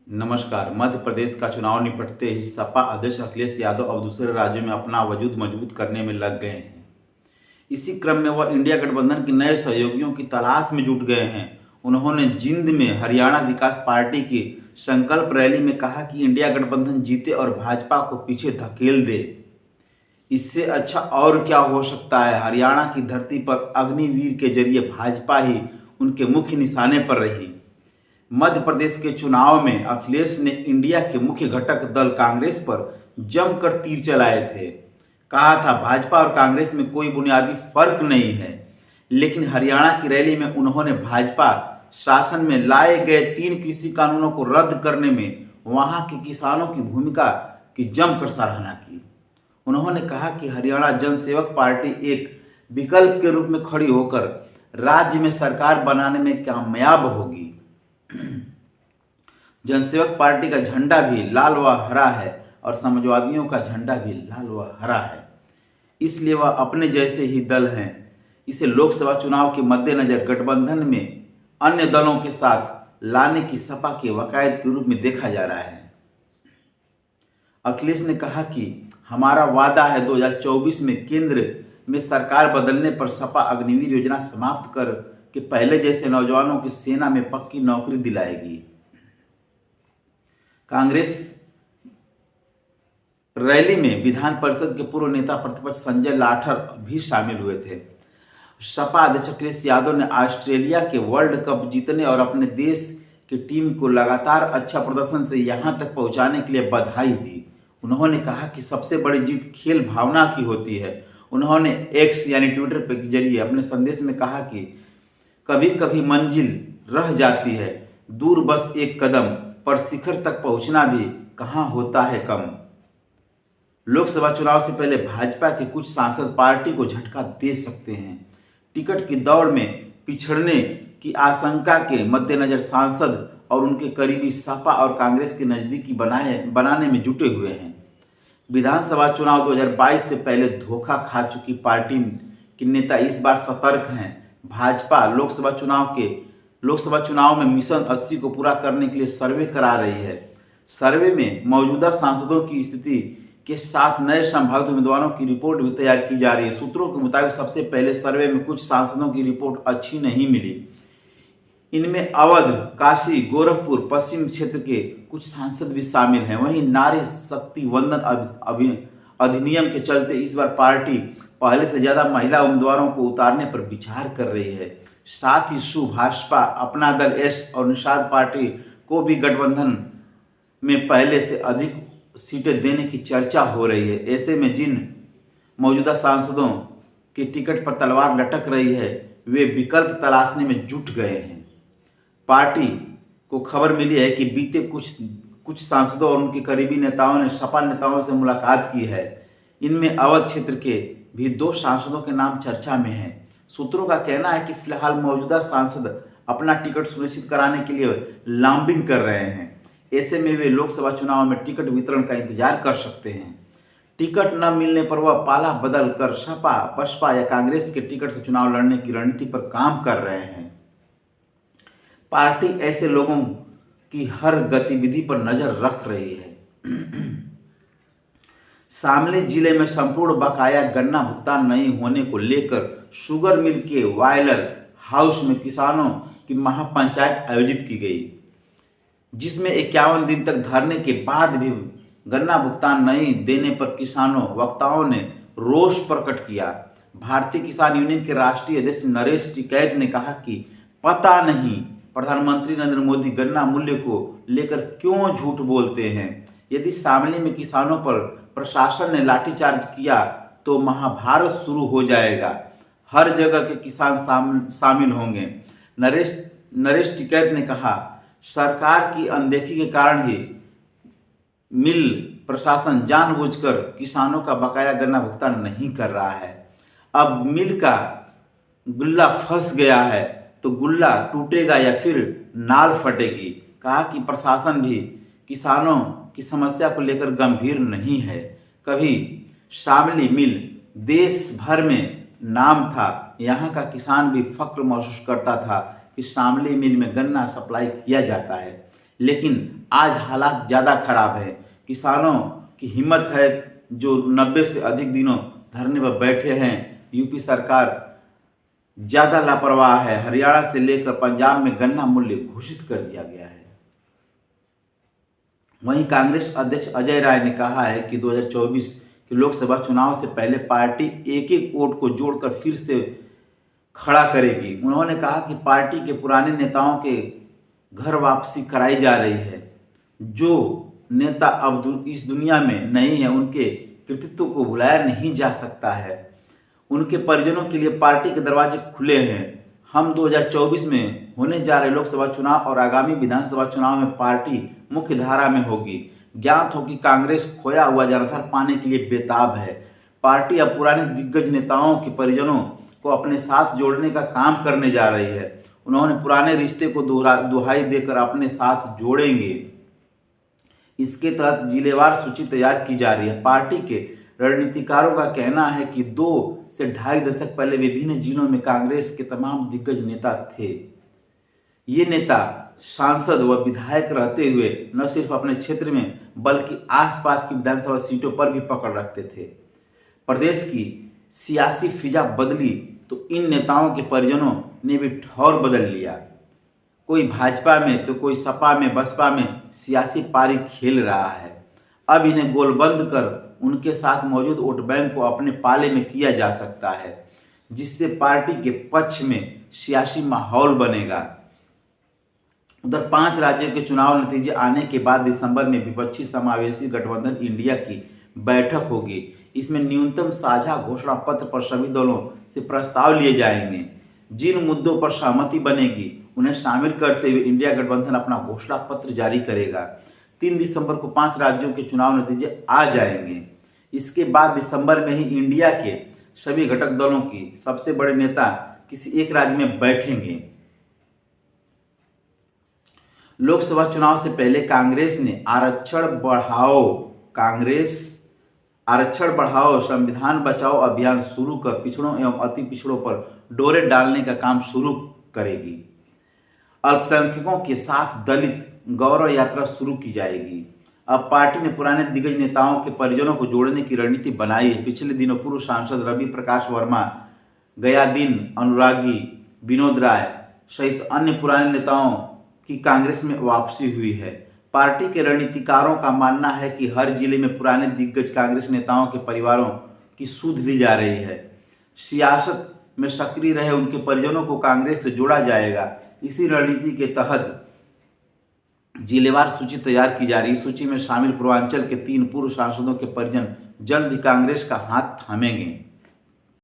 नमस्कार। मध्य प्रदेश का चुनाव निपटते ही सपा अध्यक्ष अखिलेश यादव अब दूसरे राज्यों में अपना वजूद मजबूत करने में लग गए हैं। इसी क्रम में वह इंडिया गठबंधन के नए सहयोगियों की तलाश में जुट गए हैं। उन्होंने जींद में हरियाणा विकास पार्टी की संकल्प रैली में कहा कि इंडिया गठबंधन जीते और भाजपा को पीछे धकेल दे। इससे अच्छा और क्या हो सकता है। हरियाणा की धरती पर अग्निवीर के जरिए भाजपा ही उनके मुख्य निशाने पर रही। मध्य प्रदेश के चुनाव में अखिलेश ने इंडिया के मुख्य घटक दल कांग्रेस पर जमकर तीर चलाए थे। कहा था भाजपा और कांग्रेस में कोई बुनियादी फर्क नहीं है। लेकिन हरियाणा की रैली में उन्होंने भाजपा शासन में लाए गए 3 कृषि कानूनों को रद्द करने में वहां के किसानों की भूमिका की जमकर सराहना की। उन्होंने कहा कि हरियाणा जनसेवक पार्टी एक विकल्प के रूप में खड़ी होकर राज्य में सरकार बनाने में कामयाब होगी। जनसेवक पार्टी का झंडा भी लाल व हरा है और समाजवादियों का झंडा भी लाल व हरा है, इसलिए वह अपने जैसे ही दल हैं। इसे लोकसभा चुनाव के मद्देनजर गठबंधन में अन्य दलों के साथ लाने की सपा के वकायद के रूप में देखा जा रहा है। अखिलेश ने कहा कि हमारा वादा है 2024 में केंद्र में सरकार बदलने पर सपा अग्निवीर योजना समाप्त कर के पहले जैसे नौजवानों की सेना में पक्की नौकरी दिलाएगी। कांग्रेस रैली में विधान परिषद के पूर्व नेता प्रतिपक्ष संजय लाठर भी शामिल हुए थे। सपा अध्यक्ष अखिलेश यादव ने ऑस्ट्रेलिया के वर्ल्ड कप जीतने और अपने देश की टीम को लगातार अच्छा प्रदर्शन से यहां तक पहुंचाने के लिए बधाई दी। उन्होंने कहा कि सबसे बड़ी जीत खेल भावना की होती है। उन्होंने एक्स यानी ट्विटर के जरिए अपने संदेश में कहा कि कभी कभी मंजिल रह जाती है दूर, बस एक कदम पर शिखर तक पहुंचना भी कहां होता है कम। लोकसभा चुनाव से पहले भाजपा के कुछ सांसद पार्टी को झटका दे सकते हैं। टिकट की दौड़ में पिछड़ने की आशंका के मद्देनजर सांसद और उनके करीबी सपा और कांग्रेस के नजदीकी बनाने में जुटे हुए हैं। विधानसभा चुनाव 2022 से पहले धोखा खा चुकी पार्टी के नेता इस बार सतर्क हैं। भाजपा लोकसभा चुनाव में मिशन 80 को पूरा करने के लिए सर्वे करा रही है। सर्वे में मौजूदा सांसदों की स्थिति के साथ नए संभावित उम्मीदवारों की रिपोर्ट भी तैयार की जा रही है। सूत्रों के मुताबिक सबसे पहले सर्वे में कुछ सांसदों की रिपोर्ट अच्छी नहीं मिली। इनमें अवध, काशी, गोरखपुर, पश्चिम क्षेत्र के कुछ सांसद भी शामिल हैं। वहीं नारी शक्ति वंदन अधिनियम के चलते इस बार पार्टी पहले से ज्यादा महिला उम्मीदवारों को उतारने पर विचार कर रही है। साथ ही भाजपा, अपना दल, एस और निषाद पार्टी को भी गठबंधन में पहले से अधिक सीटें देने की चर्चा हो रही है। ऐसे में जिन मौजूदा सांसदों के टिकट पर तलवार लटक रही है वे विकल्प तलाशने में जुट गए हैं। पार्टी को खबर मिली है कि बीते कुछ सांसदों और उनके करीबी नेताओं ने सपा नेताओं से मुलाकात की है। इनमें अवध क्षेत्र के भी 2 सांसदों के नाम चर्चा में हैं। सूत्रों का कहना है कि फिलहाल मौजूदा सांसद अपना टिकट सुनिश्चित कराने के लिए लॉबिंग कर रहे हैं। ऐसे में वे लोकसभा चुनाव में टिकट वितरण का इंतजार कर सकते हैं। टिकट न मिलने पर वह पाला बदल कर सपा, बसपा या कांग्रेस के टिकट से चुनाव लड़ने की रणनीति पर काम कर रहे हैं। पार्टी ऐसे लोगों की हर गतिविधि पर नजर रख रही है। शामली जिले में संपूर्ण बकाया गन्ना भुगतान नहीं होने को लेकर शुगर मिल के वायलर हाउस में किसानों की महापंचायत आयोजित की गई, जिसमें 51 दिन तक धरने के बाद भी गन्ना भुगतान नहीं देने पर वक्ताओं ने रोष प्रकट किया। भारतीय किसान यूनियन के राष्ट्रीय अध्यक्ष नरेश टिकैत ने कहा कि पता नहीं प्रधानमंत्री नरेंद्र मोदी गन्ना मूल्य को लेकर क्यों झूठ बोलते हैं। यदि शामली में किसानों पर प्रशासन ने लाठीचार्ज किया तो महाभारत शुरू हो जाएगा। हर जगह के किसान शामिल होंगे। नरेश टिकैत ने कहा सरकार की अनदेखी के कारण ही मिल प्रशासन जानबूझकर किसानों का बकाया गन्ना भुगतान नहीं कर रहा है। अब मिल का गुल्ला फंस गया है तो गुल्ला टूटेगा या फिर नाल फटेगी। कहा कि प्रशासन भी किसानों की समस्या को लेकर गंभीर नहीं है। कभी शामली मिल देश भर में नाम था, यहाँ का किसान भी फक्र महसूस करता था कि शामली मिल में गन्ना सप्लाई किया जाता है। लेकिन आज हालात ज़्यादा खराब है। किसानों की हिम्मत है जो 90 से अधिक दिनों धरने पर बैठे हैं। यूपी सरकार ज़्यादा लापरवाह है। हरियाणा से लेकर पंजाब में गन्ना मूल्य घोषित कर दिया गया है। वहीं कांग्रेस अध्यक्ष अजय राय ने कहा है कि 2024 के लोकसभा चुनाव से पहले पार्टी एक एक वोट को जोड़कर फिर से खड़ा करेगी। उन्होंने कहा कि पार्टी के पुराने नेताओं के घर वापसी कराई जा रही है। जो नेता अब इस दुनिया में नहीं है, उनके कृतित्व को भुलाया नहीं जा सकता है। उनके परिजनों के लिए पार्टी के दरवाजे खुले हैं। हम 2024 में होने जा रहे लोकसभा चुनाव और आगामी विधानसभा चुनाव में पार्टी मुख्य धारा में होगी। ज्ञात हो कि कांग्रेस खोया हुआ जनाधार पाने के लिए बेताब है। पार्टी अब पुराने दिग्गज नेताओं के परिजनों को अपने साथ जोड़ने का काम करने जा रही है। उन्होंने पुराने रिश्ते को दुहाई देकर अपने साथ जोड़ेंगे। इसके तहत जिलेवार सूची तैयार की जा रही है। पार्टी के रणनीतिकारों का कहना है कि 2 से 2.5 दशक पहले विभिन्न जिलों में कांग्रेस के तमाम दिग्गज नेता थे। ये नेता सांसद व विधायक रहते हुए न सिर्फ अपने क्षेत्र में बल्कि आसपास की विधानसभा सीटों पर भी पकड़ रखते थे। प्रदेश की सियासी फिजा बदली तो इन नेताओं के परिजनों ने भी ठौर बदल लिया। कोई भाजपा में तो कोई सपा में, बसपा में सियासी पारी खेल रहा है। अब इन्हें गोलबंद कर उनके साथ मौजूद वोट बैंक को अपने पाले में किया जा सकता है, जिससे पार्टी के पक्ष में सियासी माहौल बनेगा। उधर 5 राज्यों के चुनाव नतीजे आने के बाद दिसंबर में विपक्षी समावेशी गठबंधन इंडिया की बैठक होगी। इसमें न्यूनतम साझा घोषणा पत्र पर सभी दलों से प्रस्ताव लिए जाएंगे। जिन मुद्दों पर सहमति बनेगी उन्हें शामिल करते हुए इंडिया गठबंधन अपना घोषणा पत्र जारी करेगा। 3 दिसंबर को 5 राज्यों के चुनाव नतीजे आ जाएंगे। इसके बाद दिसंबर में ही इंडिया के सभी घटक दलों की सबसे बड़े नेता किसी एक राज्य में बैठेंगे। लोकसभा चुनाव से पहले कांग्रेस ने आरक्षण बढ़ाओ संविधान बचाओ अभियान शुरू कर पिछड़ों एवं अति पिछड़ों पर डोरे डालने का काम शुरू करेगी। अल्पसंख्यकों के साथ दलित गौरव यात्रा शुरू की जाएगी। अब पार्टी ने पुराने दिग्गज नेताओं के परिजनों को जोड़ने की रणनीति बनाई है। पिछले दिनों पूर्व सांसद रवि प्रकाश वर्मा, गयादीन अनुरागी, विनोद राय सहित अन्य पुराने नेताओं की कांग्रेस में वापसी हुई है। पार्टी के रणनीतिकारों का मानना है कि हर जिले में पुराने दिग्गज कांग्रेस नेताओं के परिवारों की सुध ली जा रही है। सियासत में सक्रिय रहे उनके परिजनों को कांग्रेस से जोड़ा जाएगा। इसी रणनीति के तहत जिलेवार सूची तैयार की जा रही। सूची में शामिल पूर्वांचल के 3 पूर्व सांसदों के परिजन जल्द ही कांग्रेस का हाथ थामेंगे।